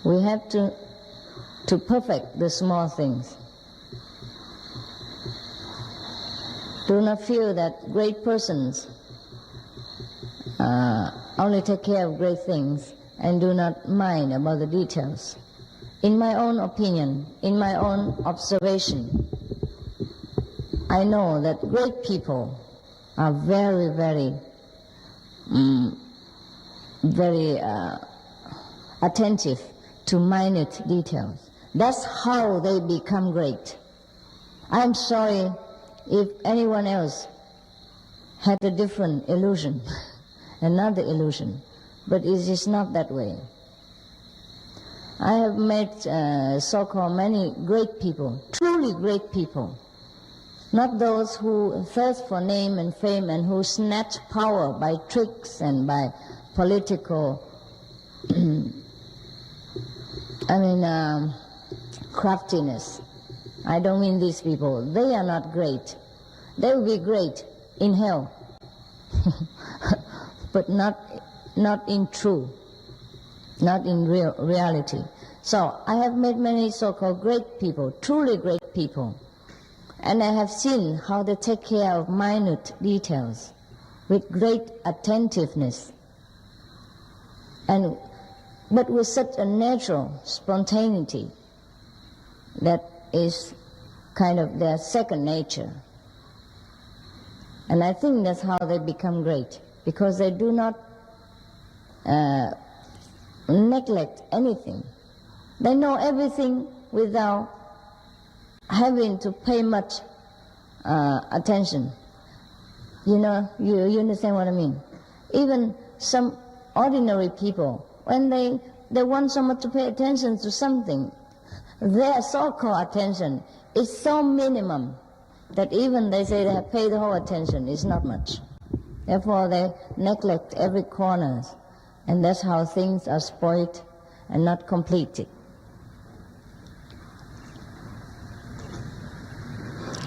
We have to perfect the small things. Do not feel that great persons only take care of great things and do not mind about the details. In my own opinion, in my own observation, I know that great people are very, very, very attentive to minute details. That's how they become great. I'm sorry if anyone else had a different illusion, another illusion, but it is not that way. I have met so-called many great people, truly great people, not those who thirst for name and fame and who snatch power by tricks and by political craftiness. I don't mean these people. They are not great. They will be great in hell, but not in true, not in reality. So I have met many so-called great people, truly great people, and I have seen how they take care of minute details with great attentiveness, but with such a natural spontaneity that is kind of their second nature. And I think that's how they become great, because they do not neglect anything. They know everything without having to pay much attention. You know, you understand what I mean? Even some ordinary people, when they want someone to pay attention to something, their so-called attention is so minimum that even they say they have paid the whole attention, it's not much. Therefore they neglect every corner, and that's how things are spoiled and not completed.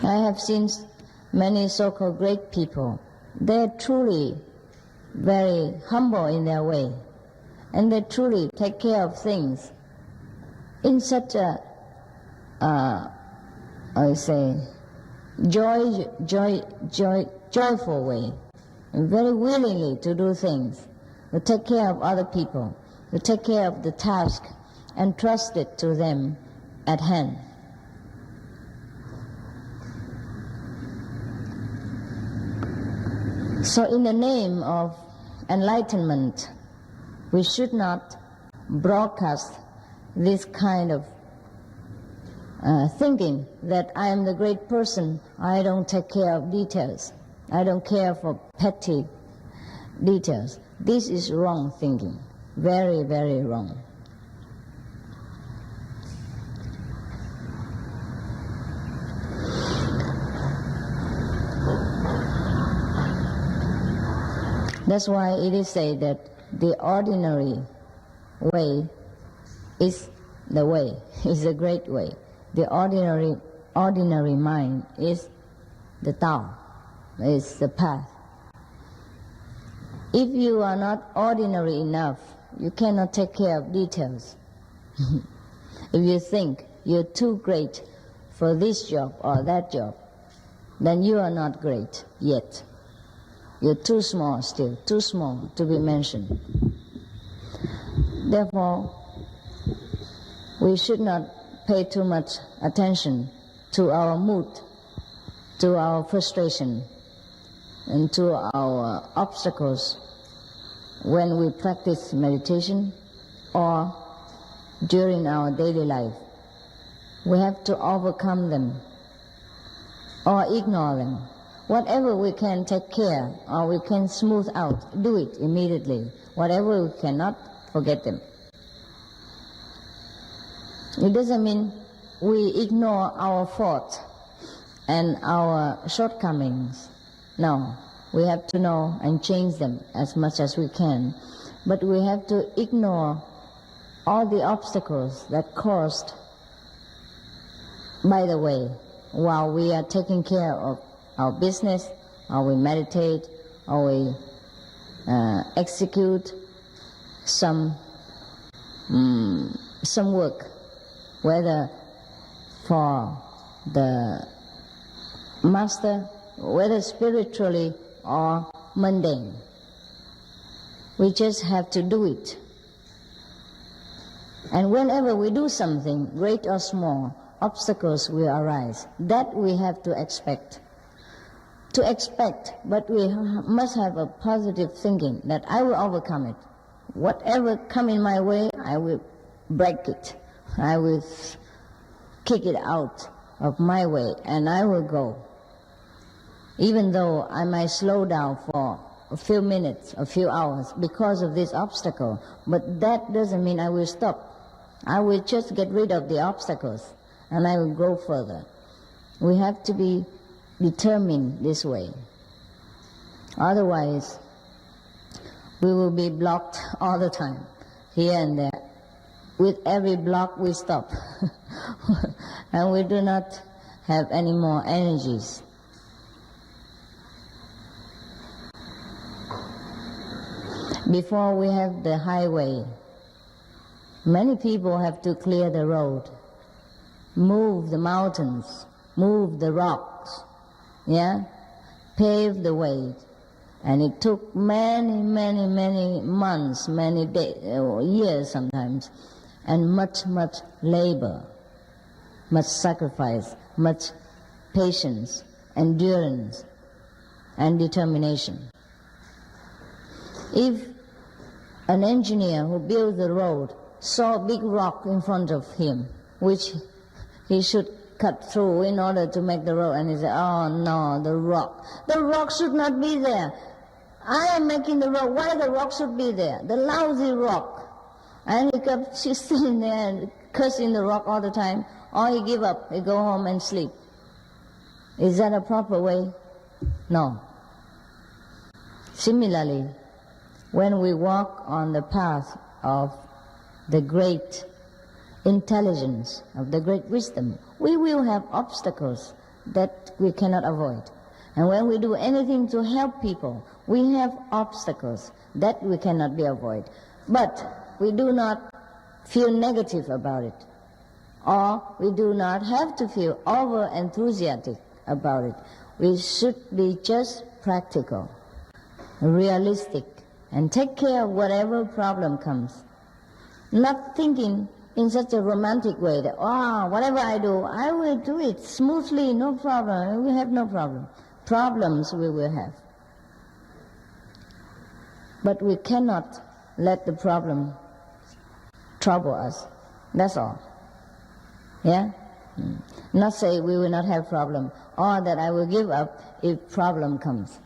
I have seen many so-called great people. They're truly very humble in their way, and they truly take care of things in such a, joyful way, and very willingly to do things, to take care of other people, to take care of the task, and trust it to them at hand. So in the name of enlightenment, we should not broadcast this kind of thinking that I am the great person, I don't take care of details, I don't care for petty details. This is wrong thinking, very, very wrong. That's why it is said that the ordinary way is the way, is a great way. The ordinary mind is the Tao, is the path. If you are not ordinary enough, you cannot take care of details. If you think you're too great for this job or that job, then you are not great yet. You're too small still, too small to be mentioned. Therefore, we should not pay too much attention to our mood, to our frustration, and to our obstacles when we practice meditation or during our daily life. We have to overcome them or ignore them. Whatever we can take care or we can smooth out, do it immediately. Whatever we cannot, forget them. It doesn't mean we ignore our faults and our shortcomings. No, we have to know and change them as much as we can. But we have to ignore all the obstacles that caused by the way while we are taking care of our business, or we meditate, or we execute some some work, whether for the master, whether spiritually or mundane. We just have to do it. And whenever we do something, great or small, obstacles will arise. That we have to expect. To expect, but we must have a positive thinking that I will overcome it. Whatever come in my way, I will break it. I will kick it out of my way, and I will go. Even though I might slow down for a few minutes, a few hours, because of this obstacle, but that doesn't mean I will stop. I will just get rid of the obstacles, and I will go further. We have to be determined this way. Otherwise, we will be blocked all the time, here and there. With every block we stop, and we do not have any more energies. Before we have the highway, many people have to clear the road, move the mountains, move the rocks, pave the way. And it took many months, many days, years sometimes, and much labor, much sacrifice, much patience, endurance, and determination. If an engineer who built the road saw a big rock in front of him, which he should cut through in order to make the road, and he said, oh no, the rock should not be there. I am making the road, why the rock should be there? The lousy rock. And he kept sitting there and cursing the rock all the time, or he give up, he go home and sleep. Is that a proper way? No. Similarly, when we walk on the path of the great intelligence, of the great wisdom, we will have obstacles that we cannot avoid. And when we do anything to help people, we have obstacles that we cannot be avoided. But we do not feel negative about it, or we do not have to feel over-enthusiastic about it. We should be just practical, realistic, and take care of whatever problem comes. Not thinking in such a romantic way that, whatever I do, I will do it smoothly, no problem, we have no problem. Problems we will have. But we cannot let the problem trouble us. That's all. Not say we will not have problem, or that I will give up if problem comes.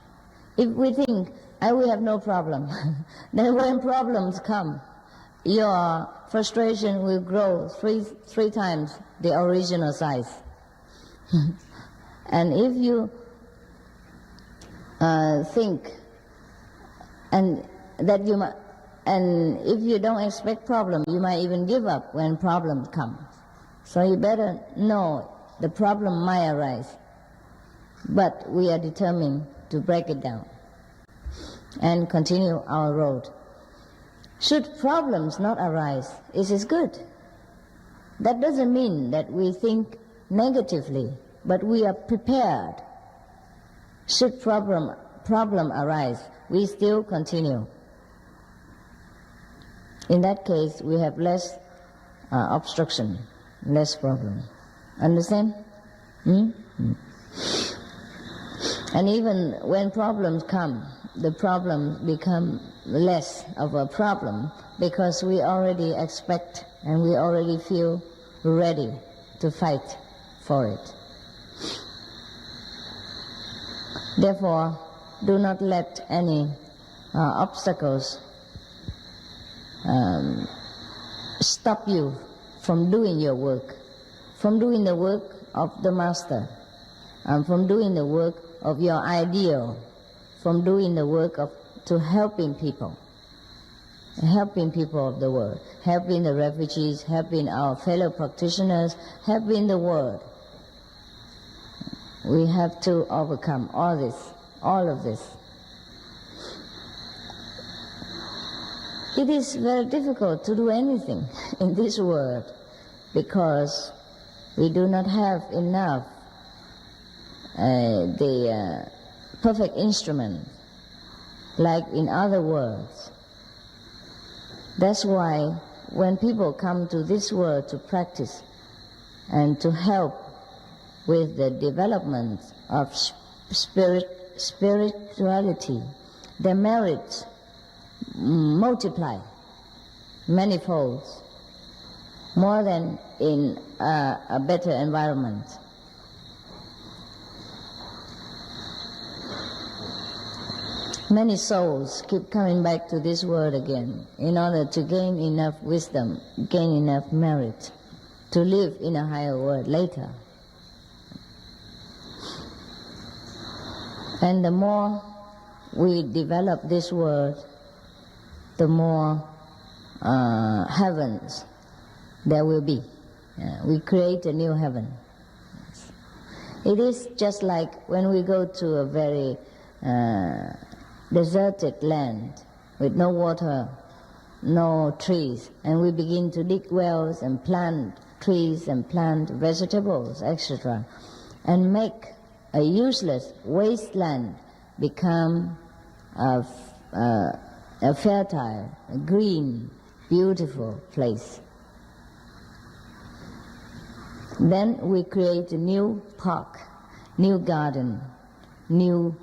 If we think I will have no problem, then when problems come, your frustration will grow three times the original size. And if you think and that you might, and if you don't expect problem, you might even give up when problems come. So you better know the problem might arise, but we are determined to break it down and continue our road. Should problems not arise, it is good. That doesn't mean that we think negatively, but we are prepared. Should problem arise, we still continue. In that case, we have less obstruction, less problem. Understand? And even when problems come, the problems become less of a problem because we already expect and we already feel ready to fight for it. Therefore, do not let any obstacles stop you from doing your work, from doing the work of the Master, and from doing the work of your ideal, from doing the work to helping people of the world, helping the refugees, helping our fellow practitioners, helping the world. We have to overcome all of this. It is very difficult to do anything in this world because we do not have enough the perfect instrument like in other worlds. That's why when people come to this world to practice and to help with the development of spirituality, their merits multiply manifold, more than in a better environment. Many souls keep coming back to this world again in order to gain enough wisdom, gain enough merit to live in a higher world later. And the more we develop this world, the more heavens there will be. We create a new heaven. It is just like when we go to a very deserted land with no water, no trees, and we begin to dig wells and plant trees and plant vegetables, etc., and make a useless wasteland become a fertile, a green, beautiful place. Then we create a new park, new garden, new